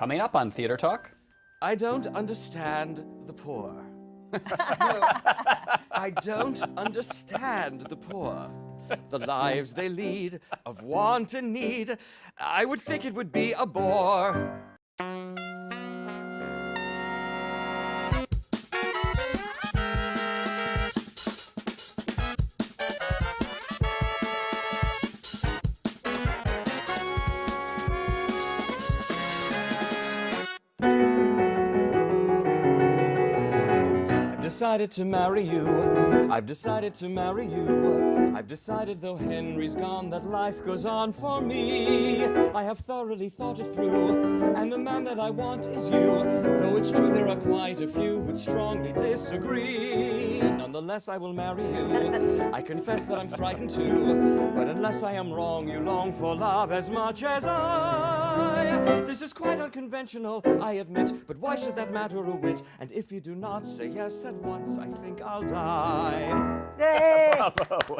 Coming up on Theater Talk. I don't understand the poor. No, I don't understand the poor. The lives they lead of want and need. I would think it would be a bore. I've decided to marry you. I've decided to marry you. I've decided, though Henry's gone, that life goes on for me. I have thoroughly thought it through, and the man that I want is you. Though it's true there are quite a few who'd strongly disagree. Nonetheless, I will marry you. I confess that I'm frightened too, but unless I am wrong, you long for love as much as I. This is quite unconventional, I admit, but why should that matter a whit? And if you do not say yes at once, I think I'll die. Yay! Bravo.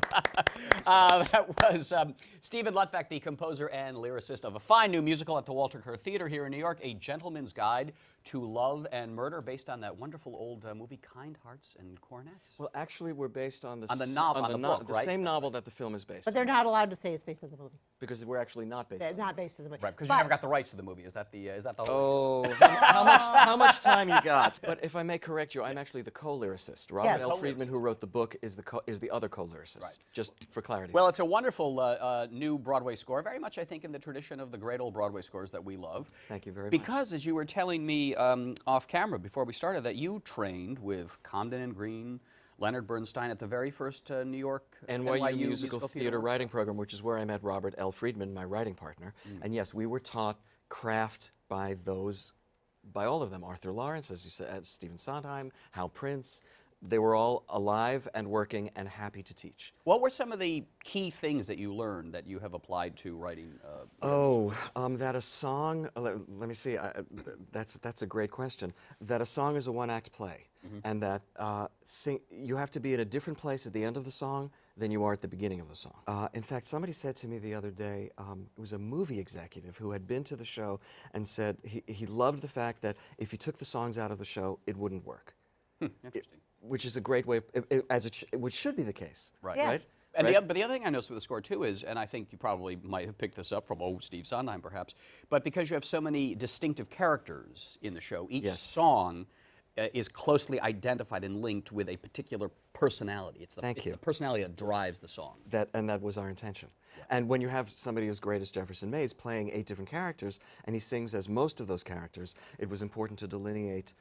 That was Steven Lutvak, the composer and lyricist of a fine new musical at the Walter Kerr Theater here in New York, A Gentleman's Guide to Love and Murder, based on that wonderful old movie, Kind Hearts and Coronets. Well, actually, we're based on the book, the same novel that the film is based on. But they're not allowed to say it's based on the movie. Because we're actually not based on It's not based on the movie. Right, because you never got the rights to the movie. Is that the Oh, how much time you got? But if I may correct you, I'm actually the co-lyricist. Robert L. Freedman, who wrote the book, is the other co-lyricist. Right. Just for clarity. Well, it's a wonderful new Broadway score, very much, I think, in the tradition of the great old Broadway scores that we love. Thank you very much. Because, as you were telling me off camera before we started, that you trained with Comden and Green, Leonard Bernstein at the very first New York NYU musical theater writing program, which is where I met Robert L. Freedman, my writing partner. And yes, we were taught craft by all of them. Arthur Lawrence, as you said, Stephen Sondheim, Hal Prince. They were all alive and working and happy to teach. What were some of the key things that you learned that you have applied to writing? That a song, let me see, that's a great question. That a song is a one-act play, and that you have to be in a different place at the end of the song than you are at the beginning of the song. In fact, somebody said to me the other day, it was a movie executive who had been to the show and said he loved the fact that if you took the songs out of the show, it wouldn't work. Interesting. Which is a great way, which should be the case. Right. Yes. Right? And right? but the other thing I noticed with the score, too, is, and I think you probably might have picked this up from, Steve Sondheim, perhaps, but because you have so many distinctive characters in the show, each song is closely identified and linked with a particular personality. It's the personality that drives the song. And that was our intention. Yeah. And when you have somebody as great as Jefferson Mays playing 8 different characters, and he sings as most of those characters, it was important to delineate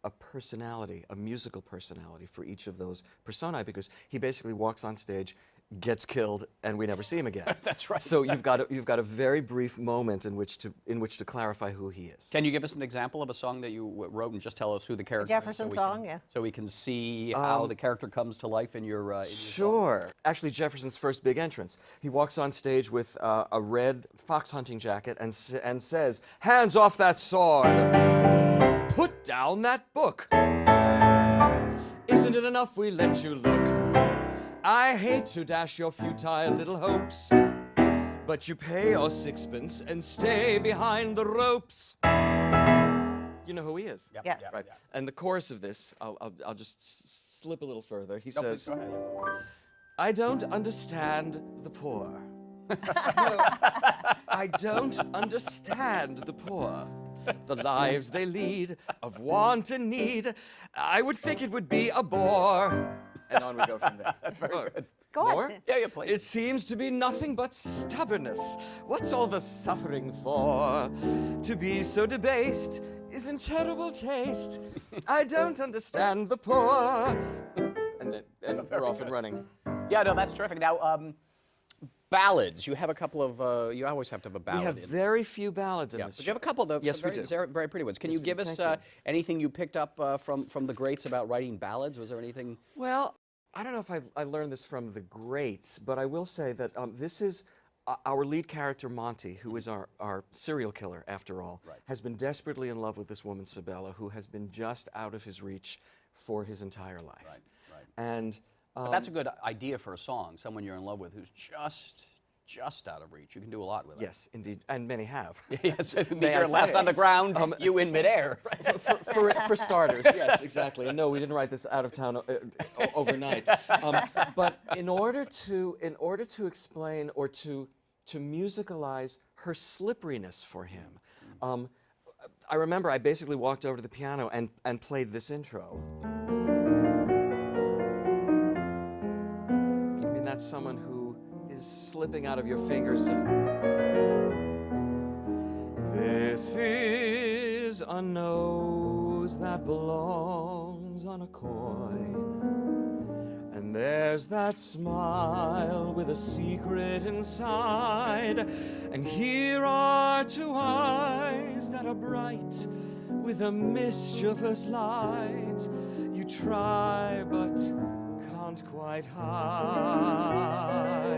a personality, a musical personality for each of those personae, because he basically walks on stage, gets killed, and we never see him again. That's right. So you've got a very brief moment in which to clarify who he is. Can you give us an example of a song that you wrote and just tell us who the character Jefferson is? song, yeah. So we can see how the character comes to life in your Sure. song. Actually, Jefferson's first big entrance. He walks on stage with a red fox hunting jacket and says, "Hands off that sword! Put down that book! Isn't it enough we let you look? I hate to dash your futile little hopes, but you pay your sixpence and stay behind the ropes." You know who he is? Yep. Yes. Yep. Right. Yep. And the chorus of this, I'll just slip a little further. He says, please go ahead. "I don't understand the poor." No, I don't understand the poor. The lives they lead of want and need. I would think it would be a bore. And on we go from there. That's very good. Go on. More? Yeah, please. It seems to be nothing but stubbornness. What's all the suffering for? To be so debased is in terrible taste. I don't understand the poor. And we're off and running. Yeah, no, that's terrific. Now, ballads. You have a couple of. You always have to have a ballad. We have very few ballads in Yeah, this but show. you have a couple of Yes, we very, do. very pretty ones. Can you we give do. us Thank you. anything you picked up from the greats about writing ballads? Was there anything? Well, I don't know if I learned this from the greats, but I will say that this is our lead character, Monty, who is our serial killer, after all, has been desperately in love with this woman, Sabella, who has been just out of his reach for his entire life. Right. And But that's a good idea for a song. Someone you're in love with who's just out of reach. You can do a lot with it. Yes, indeed, and many have. Yes, May I you're last say. on the ground, you in midair. For starters, yes, exactly. And no, we didn't write this out of town overnight. But in order to explain or to musicalize her slipperiness for him, I remember I basically walked over to the piano and played this intro. I mean, that's someone who is slipping out of your fingers. This is a nose that belongs on a coin, and there's that smile with a secret inside, and here are two eyes that are bright with a mischievous light. You try but can't quite hide.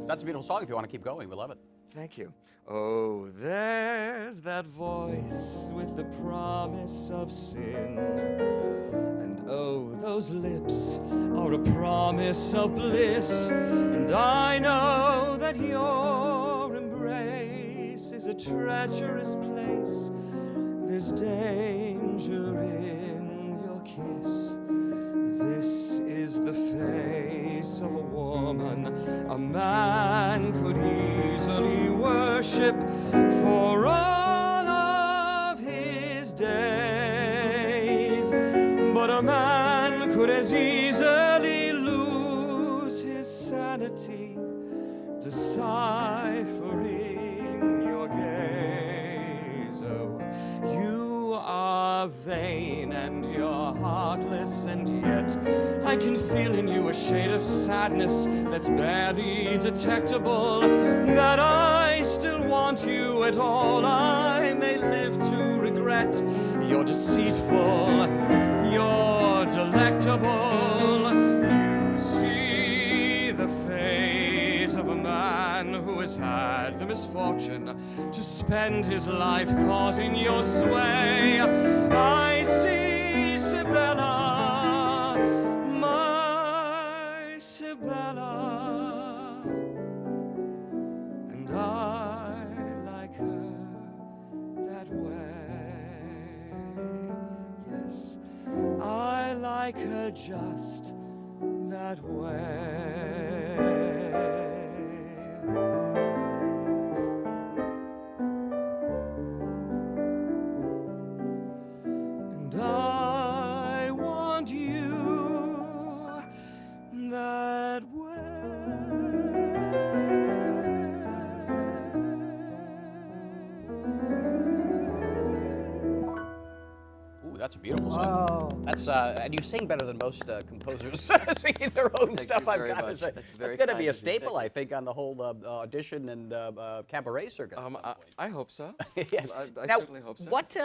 That's a beautiful song if you want to keep going. We love it. Thank you. Oh, there's that voice with the promise of sin. And oh, those lips are a promise of bliss. And I know that your embrace is a treacherous place. There's danger in your kiss. This is the face of a woman a man could easily worship for all of his days. But a man could as easily lose his sanity deciphering your gaze. Oh, you are vain and you're heartless, and yet I can feel in you a shade of sadness that's barely detectable, that I still want you at all. I may live to regret. You're deceitful, you're delectable. You see the fate of a man who has had the misfortune to spend his life caught in your sway. I see Sibella, my Sibella, and I like her that way. Yes, I like her just that way. And I want you that way. Ooh, that's a beautiful song. Oh. That's and you sing better than most composers singing their own Thank stuff. you I've very got to much. say, That's very going to kind be a of you. staple, Thank I think, on the whole audition and cabaret circuit. at some point. I hope so. Yes. I Now, certainly hope so. what,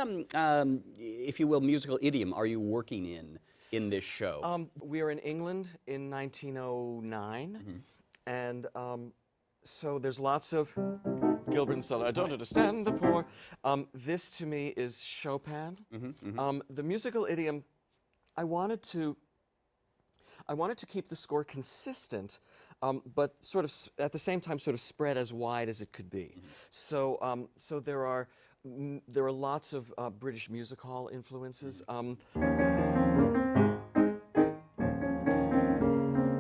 if you will, musical idiom are you working in this show? We are in England in 1909, and so there's lots of Gilbert and Sullivan. I don't understand the poor. This to me is Chopin. The musical idiom, I wanted to keep the score consistent, but sort of at the same time sort of spread as wide as it could be. So so there are lots of British music hall influences.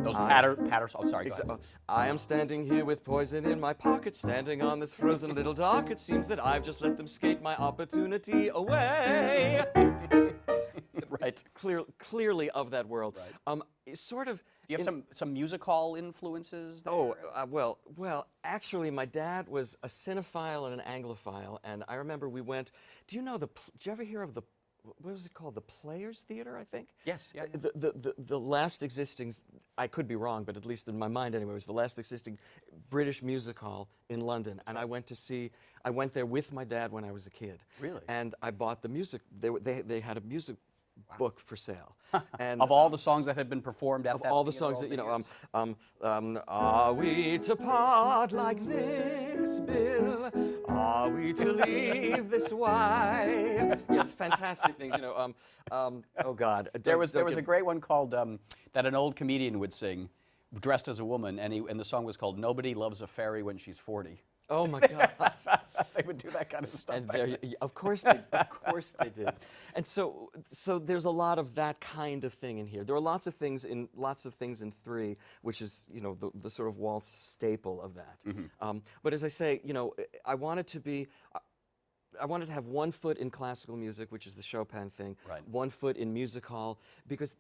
Those patters. Oh, sorry. Go ahead. I am standing here with poison in my pocket, standing on this frozen little dock. It seems that I've just let them skate my opportunity away. Right. Clearly of that world. Right. Sort of. Do you have some music hall influences there? Oh, well, actually, my dad was a cinephile and an Anglophile, and I remember we went. Do you know did you ever hear of the? What was it called? The Players Theater, I think. Yes. Yeah. The last existing, I could be wrong, but at least in my mind anyway, was the last existing British music hall in London, and I went there with my dad when I was a kid. Really? And I bought the music. They had a music book for sale. And of all the songs that had been performed at that all the theater songs over that, the years? Are we to part like this, Bill? Are we to leave this way? Yeah, fantastic things, oh God. There was a great one called that an old comedian would sing, dressed as a woman, and the song was called "Nobody Loves a Fairy When She's 40." Oh my God! They would do that kind of stuff. And of course they did. And so there's a lot of that kind of thing in here. There are lots of things in 3, which is the sort of waltz staple of that. But as I say, I wanted to have one foot in classical music, which is the Chopin thing, right. one foot in music hall, because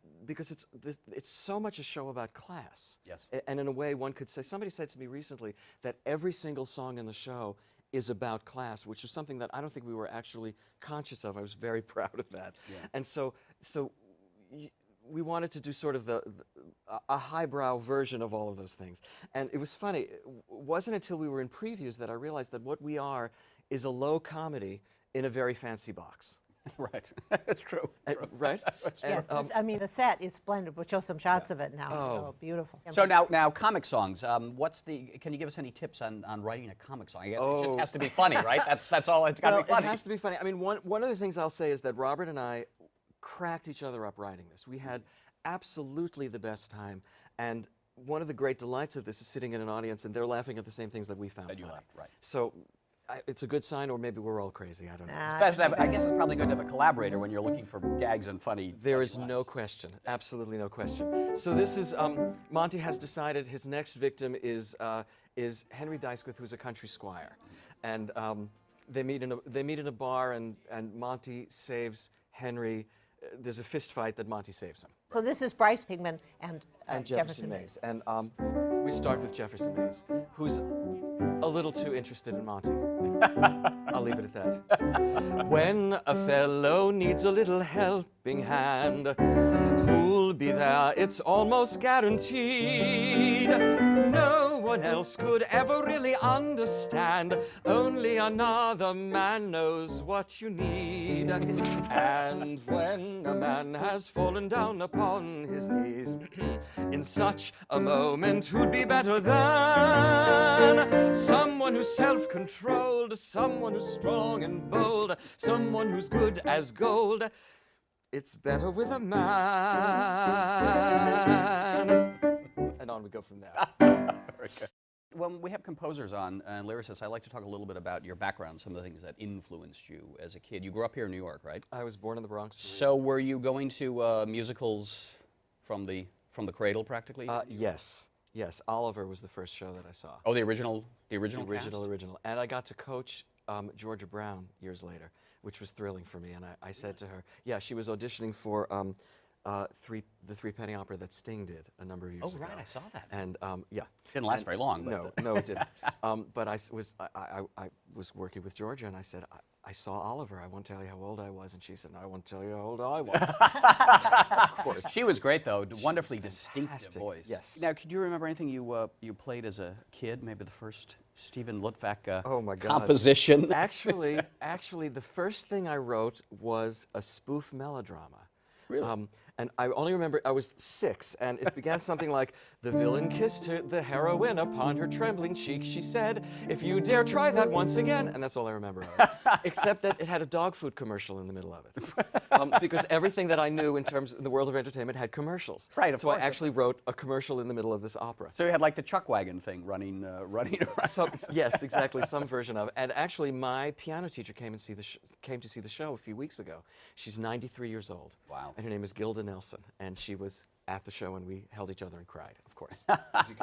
it's so much a show about class. Yes. And in a way, one could say, somebody said to me recently that every single song in the show is about class, which was something that I don't think we were actually conscious of. I was very proud of that. Yeah. And so we wanted to do sort of a highbrow version of all of those things. And it was funny, it wasn't until we were in previews that I realized that what we are is a low comedy in a very fancy box. Right, it's true. Right? Yes, I mean, the set is splendid. We'll show some shots of it now. Oh, beautiful. So now comic songs. Can you give us any tips on writing a comic song? I guess it just has to be funny, right? That's all. It's got to be funny. It has to be funny. I mean, one of the things I'll say is that Robert and I cracked each other up writing this. We had absolutely the best time, and one of the great delights of this is sitting in an audience and they're laughing at the same things that we found funny. You laughed, right? So. It's a good sign, or maybe we're all crazy. I don't know. Especially, I guess it's probably good to have a collaborator when you're looking for gags and funny. There is no question, absolutely no question. So this is Monty has decided his next victim is Henry Dicewith, who's a country squire, and they meet in a bar, and Monty saves Henry. There's a fist fight that Monty saves him. So this is Bryce Pigman and Jefferson Mays. And we start with Jefferson Mays, who's a little too interested in Monty. I'll leave it at that. When a fellow needs a little helping hand, who'll be there? It's almost guaranteed. No one else could ever really understand. Only another man knows what you need. And when a man has fallen down upon his knees, in such a moment, who'd be better than someone who's self-controlled, someone who's strong and bold, someone who's good as gold? It's better with a man. And on we go from there. Very good. When we have composers on and lyricists, I like to talk a little bit about your background, some of the things that influenced you as a kid. You grew up here in New York, right? I was born in the Bronx. So were you going to musicals from the cradle, practically? Yes. Yes, Oliver was the first show that I saw. Oh, the original cast? Original. And I got to coach Georgia Brown years later, which was thrilling for me. And I said to her, yeah, she was auditioning for the three-penny opera that Sting did a number of years ago. Oh, right, I saw that. And yeah. Didn't last very long. But No, it didn't. But I was working with Georgia, and I said, I saw Oliver. I won't tell you how old I was. And she said, no, I won't tell you how old I was. Of course. She was great, though. Wonderfully distinctive voice. Yes. Now, could you remember anything you played as a kid? Maybe the first Steven Lutvak oh my God. composition? Actually, the first thing I wrote was a spoof melodrama. Really? And I only remember I was 6, and it began something like, the villain kissed the heroine upon her trembling cheek. She said, if you dare try that once again. And that's all I remember of it. Except that it had a dog food commercial in the middle of it. Because everything that I knew in terms of the world of entertainment had commercials. Right, of course. So I actually wrote a commercial in the middle of this opera. So you had like the chuck wagon thing running around. Yes, exactly, some version of it. And actually, my piano teacher came to see the show a few weeks ago. She's 93 years old. Wow. And her name is Gilda Nelson, and she was at the show, and we held each other and cried, of course,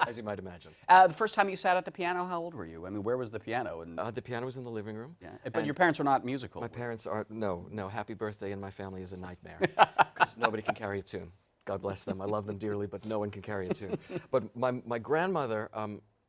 as you might imagine. The first time you sat at the piano, how old were you? I mean, where was the piano? And the piano was in the living room. yeah, but your parents were not musical. My parents are, no, Happy Birthday in my family is a nightmare, because nobody can carry a tune. God bless them. I love them dearly, but no one can carry a tune. But my grandmother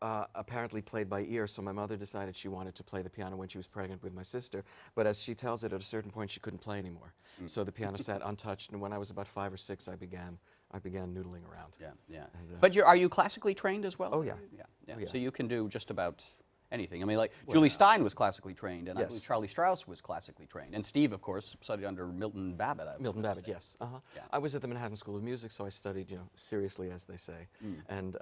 apparently played by ear, so my mother decided she wanted to play the piano when she was pregnant with my sister. But as she tells it, at a certain point, she couldn't play anymore. So the piano sat untouched, and when I was about 5 or 6, I began noodling around. Yeah, yeah. And, but are you classically trained as well? Oh, yeah. Yeah. Oh, yeah. So you can do just about anything. I mean, like Julie Stein was classically trained, and I yes. believe Charlie Strauss was classically trained. And Steve, of course, studied under Milton Babbitt. Milton Babbitt, yes. Yeah. I was at the Manhattan School of Music, so I studied, seriously, as they say. And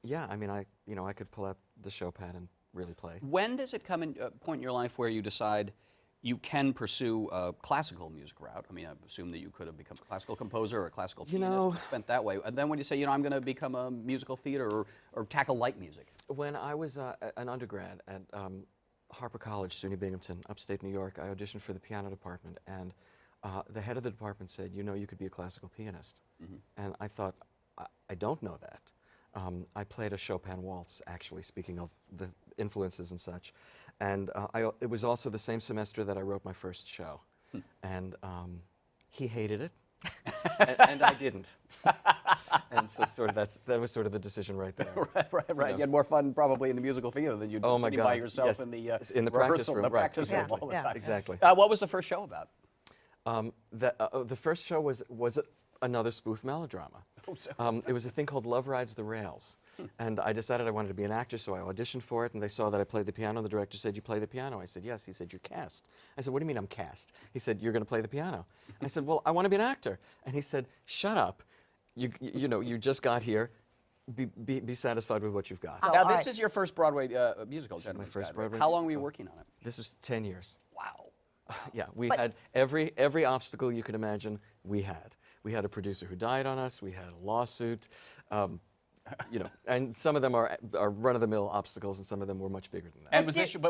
yeah, I mean, I could pull out the Chopin and really play. When does it come in a point in your life where you decide, you can pursue a classical music route. I mean, I assume that you could have become a classical composer or a classical pianist, spent that way. And then when you say, I'm going to become a musical theater or tackle light music. When I was an undergrad at Harper College, SUNY Binghamton, upstate New York, I auditioned for the piano department, and the head of the department said, you could be a classical pianist. And I thought, I don't know that. I played a Chopin waltz, actually, speaking of the influences and such. And it was also the same semester that I wrote my first show. And he hated it, and I didn't. And so that was sort of the decision right there. right. You had more fun probably in the musical theater than you'd sitting by yourself in the practice room. The practice room all the time. Exactly. What was the first show about? The first show was another spoof melodrama. It was a thing called Love Rides the Rails. And I decided I wanted to be an actor, so I auditioned for it, and they saw that I played the piano. The director said, "You play the piano?" I said, "Yes." He said, "You're cast." I said, "What do you mean I'm cast?" He said, "You're going to play the piano." I said, "Well, I want to be an actor." And he said, "Shut up. You just got here. Be satisfied with what you've got." Now, this is your first Broadway musical, This is my first Broadway How long were you working on it? This was 10 years. Wow. Yeah, we had every obstacle you could imagine, we had. We had a producer who died on us. We had a lawsuit. And some of them are run-of-the-mill obstacles, and some of them were much bigger than that. And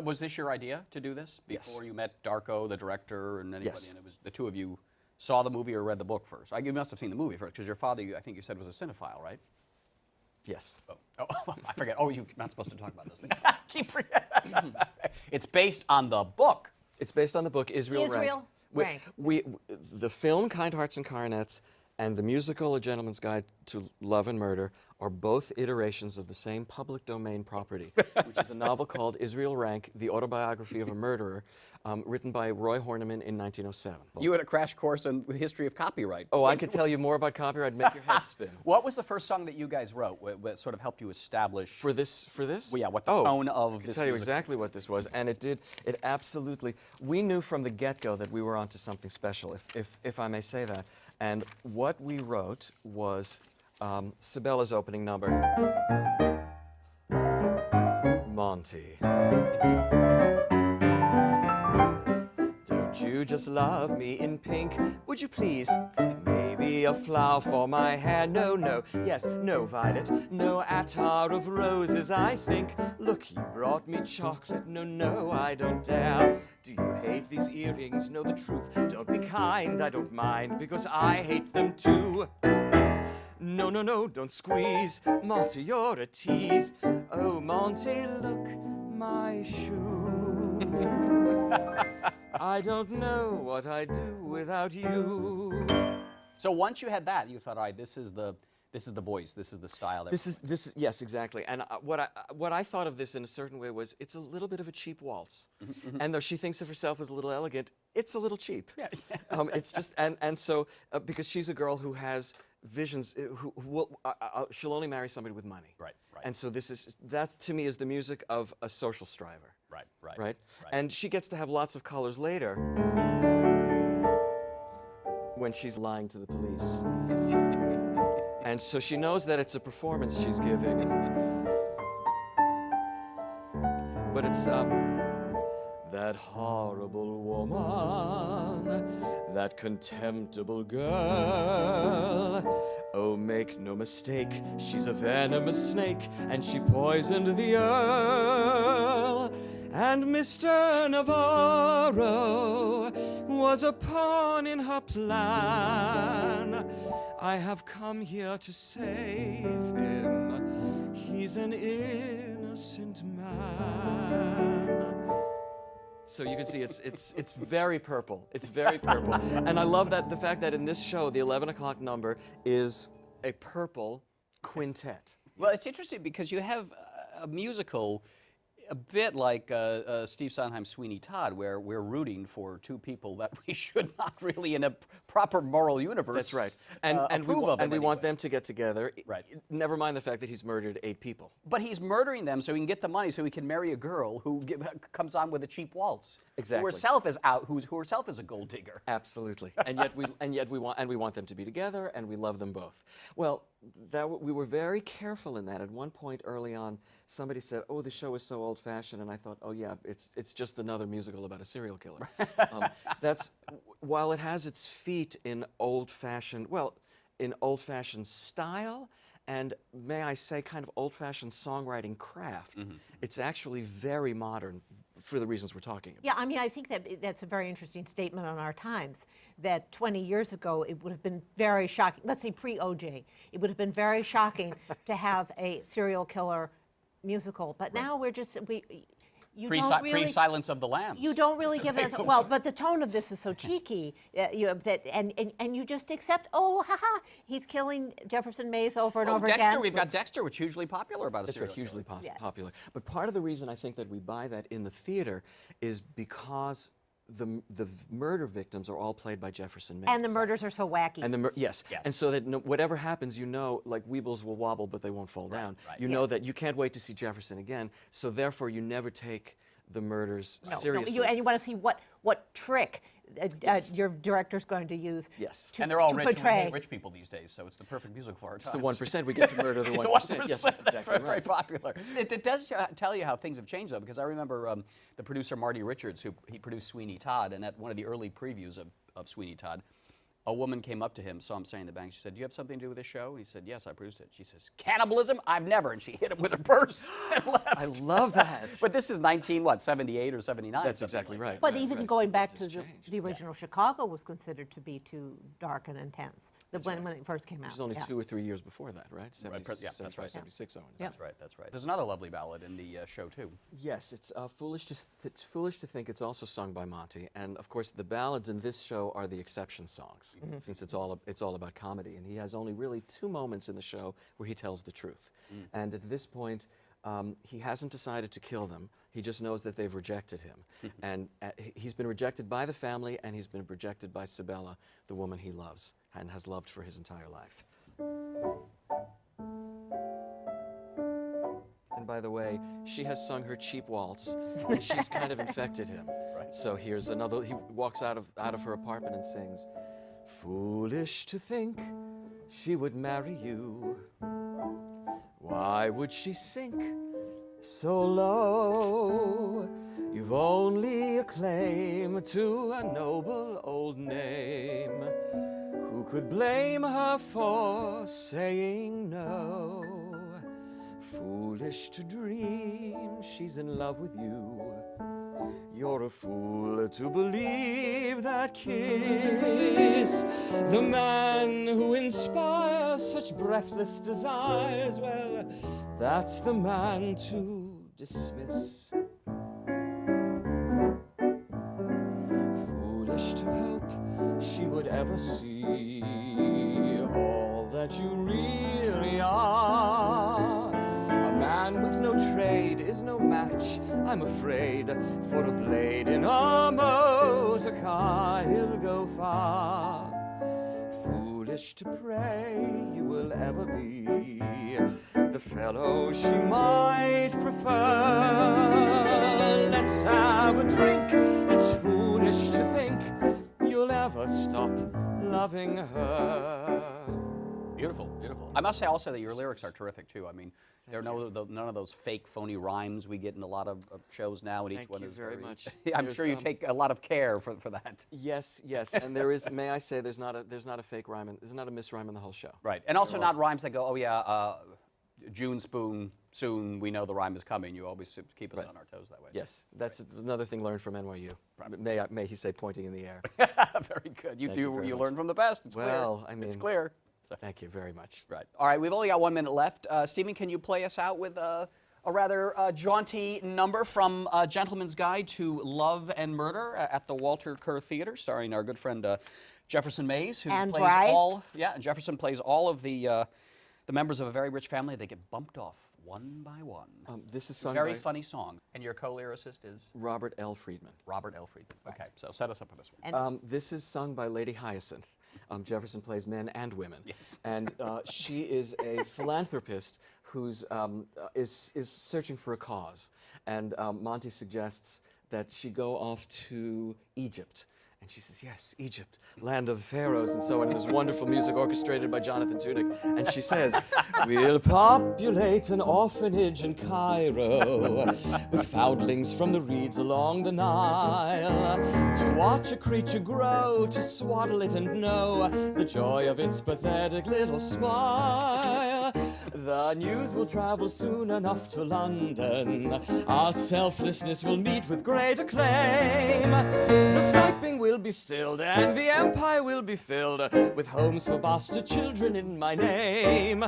was this your idea to do this before you met Darko, the director, and anybody? Yes. And it was the two of you saw the movie or read the book first? You must have seen the movie first, because your father, I think you said, was a cinephile, right? Yes. Oh, I forget. Oh, you're not supposed to talk about those things. Keep forgetting. It's based on the book. It's based on the book Israel Rank. Rank. The film Kind Hearts and Coronets and the musical A Gentleman's Guide to Love and Murder are both iterations of the same public domain property, which is a novel called Israel Rank, The Autobiography of a Murderer, written by Roy Horniman in 1907. You had a crash course on the history of copyright. Oh, I could tell you more about copyright, make your head spin. What was the first song that you guys wrote that sort of helped you establish? For this? Well, yeah, what the tone of this I can tell you exactly what this was, and it absolutely, we knew from the get-go that we were onto something special, if I may say that. And what we wrote was Sibella's opening number, Monty. Don't you just love me in pink? Would you please? Maybe a flower for my hair? No, no, yes, no violet, no attar of roses, I think. Look, you brought me chocolate. No, no, I don't dare. Do you hate these earrings? Know the truth. Don't be kind, I don't mind, because I hate them too. No, no, no, don't squeeze. Monty, you're a tease. Oh, Monty, look, my shoe. I don't know what I'd do without you. So once you had that, you thought, all right, this is the voice, this is the style. Yes, exactly. And what I thought of this in a certain way was, it's a little bit of a cheap waltz. And though she thinks of herself as a little elegant, it's a little cheap. Yeah. It's just, and so, because she's a girl who has visions, who will, she'll only marry somebody with money. Right. And so that to me is the music of a social striver. Right. And she gets to have lots of colors later when she's lying to the police. And so she knows that it's a performance she's giving. But it's that horrible woman, that contemptible girl. Oh, make no mistake, she's a venomous snake, and she poisoned the Earl. And Mr. Navarro was a pawn in her plan. I have come here to save him. He's an innocent man. So you can see it's very purple. It's very purple. And I love the fact that in this show, the 11 o'clock number is a purple quintet. Well, it's interesting because you have a musical a bit like Steve Sondheim's Sweeney Todd, where we're rooting for two people that we should not really, in a proper moral universe, that's right. And we want them to get together. Right. Never mind the fact that he's murdered 8 people. But he's murdering them so he can get the money, so he can marry a girl who comes on with a cheap waltz. Exactly. Who herself is out. Who herself is a gold digger. Absolutely. And yet we want them to be together, and we love them both. Well, we were very careful in that. At one point early on, somebody said, "Oh, the show is so old-fashioned," and I thought, "Oh yeah, it's just another musical about a serial killer." While it has its feet in old-fashioned, well, in old-fashioned style, and may I say, kind of old-fashioned songwriting craft, it's actually very modern for the reasons we're talking about. Yeah, I mean, I think that's a very interesting statement on our times, that 20 years ago it would have been very shocking, let's say pre-OJ, it would have been very shocking to have a serial killer musical, but now we're just, you don't really, Pre-Silence of the Lambs. you don't really give it, well, but the tone of this is so cheeky, and you just accept, oh, haha, he's killing Jefferson Mays over and over Dexter, again. we've got Dexter, which is hugely popular about a That's right, serial hugely killer. popular. But part of the reason I think that we buy that in the theater is because the murder victims are all played by Jefferson Mays. And the murders are so wacky. And yes. And so that whatever happens, you know, like Weebles will wobble, but they won't fall down. right. You know that you can't wait to see Jefferson again, so therefore you never take the murders seriously. And you want to see what trick your director's going to use to, and they're all to rich, and we portray. hate rich people these days, so it's the perfect musical for our It's times. the 1%. We get to murder the 1%. The 1%, Yes, that's exactly very, very popular. It does tell you how things have changed, though, because I remember the producer Marty Richards, he produced Sweeney Todd, and at one of the early previews of Sweeney Todd, a woman came up to him, saw him standing in the bank. She said, "Do you have something to do with this show?" And he said, "Yes, I produced it." She says, "Cannibalism? I've never." And she hit him with her purse and left. I love that. But this is 78 or 79? That's exactly like right. But even going back to changed. the original Chicago was considered to be too dark and intense when it first came out. Which is only 2 or 3 years before that, right? 75, 76, I want to say. That's right, that's right. There's another lovely ballad in the show, too. Yes, it's foolish to think it's also sung by Monty, and of course the ballads in this show are the exception songs, since it's all about comedy, and he has only really 2 moments in the show where he tells the truth. And at this point, he hasn't decided to kill them. He just knows that they've rejected him, and he's been rejected by the family, and he's been rejected by Sibella, the woman he loves and has loved for his entire life. And by the way, she has sung her cheap waltz, and she's kind of infected him. So here's another. He walks out of her apartment and sings, "Foolish to think she would marry you. Why would she sink so low? You've only a claim to a noble old name. Who could blame her for saying no? Foolish to dream she's in love with you. You're a fool to believe that kiss. The man who inspires such breathless desires, well, that's the man to dismiss. Foolish to hope she would ever see all that you really are. A man with no trade is no match, I'm afraid, for a blade in a motor car. He'll go far. Foolish to pray you will ever be the fellow she might prefer. Let's have a drink. It's foolish to think you'll ever stop loving her. Beautiful, beautiful. I must say also that your lyrics are terrific, too. I mean, there are none of those fake, phony rhymes we get in a lot of shows now, and each one is very much. I'm sure you take a lot of care for that. Yes, yes, and there is. May I say, there's not a fake rhyme, there's not a misrhyme in the whole show. Right, and also not rhymes that go, oh yeah, June spoon, soon we know the rhyme is coming. You always keep us on our toes that way. Yes, that's another thing learned from NYU. May he say, pointing in the air. Very good. You you learn from the best. It's well, clear. I mean, it's clear. Thank you very much. Right. All right, we've only got 1 minute left. Stephen, can you play us out with a rather jaunty number from Gentleman's Guide to Love and Murder at the Walter Kerr Theater, starring our good friend Jefferson Mays, who and plays Bryce. and Jefferson plays all of the members of a very rich family. They get bumped off one by one. This is sung very by funny song. And your co-lyricist is? Robert L. Freedman. Robert L. Freedman. Okay, so set us up for this one. This is sung by Lady Hyacinth. Jefferson plays men and women. Yes. And she is a philanthropist who's is searching for a cause. And Monty suggests that she go off to Egypt And she says, yes, Egypt, land of pharaohs and so on. And there's wonderful music orchestrated by Jonathan Tunick. And she says, we'll populate an orphanage in Cairo with foundlings from the reeds along the Nile to watch a creature grow, to swaddle it and know the joy of its pathetic little smile. The news will travel soon enough to London. Our selflessness will meet with great acclaim. The sniping will be stilled and the empire will be filled with homes for bastard children in my name.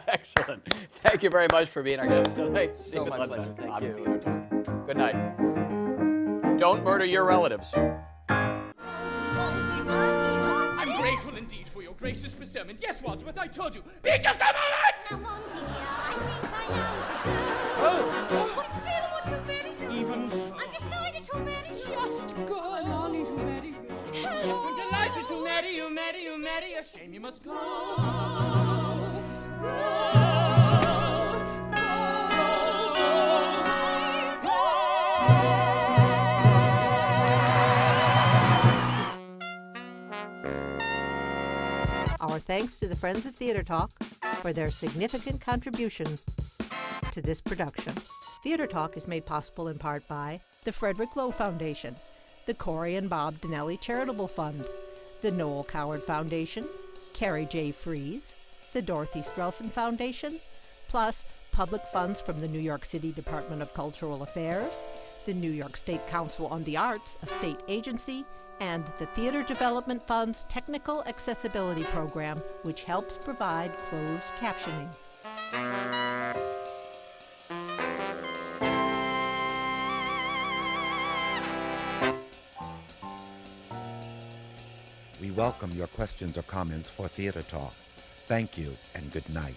Excellent. Thank you very much for being our guest tonight. So my pleasure. Thank you. Theater Talk. Good night. Don't murder your relatives. I'm grateful indeed for your gracious bestowment. Yes, Wadsworth, I told you. Be just a moment! Now, Monty, dear, I think I know the girl. But still want to marry you. Even so. I decided to marry you. Just go. I'm longing to marry you. Yes, I'm delighted to marry you, marry you, marry you. Shame you must go. Our thanks to the Friends of Theater Talk for their significant contribution to this production. Theater Talk is made possible in part by the Frederick Loewe Foundation, the Cory and Bob Donnelly Charitable Fund, the Noel Coward Foundation, Carrie J. Fries, the Dorothy STRELSIN Foundation, plus public funds from the New York City Department of Cultural Affairs, the New York State Council on the Arts, a state agency, and the Theater Development Fund's Technical Accessibility Program, which helps provide closed captioning. We welcome your questions or comments for Theater Talk. Thank you and good night.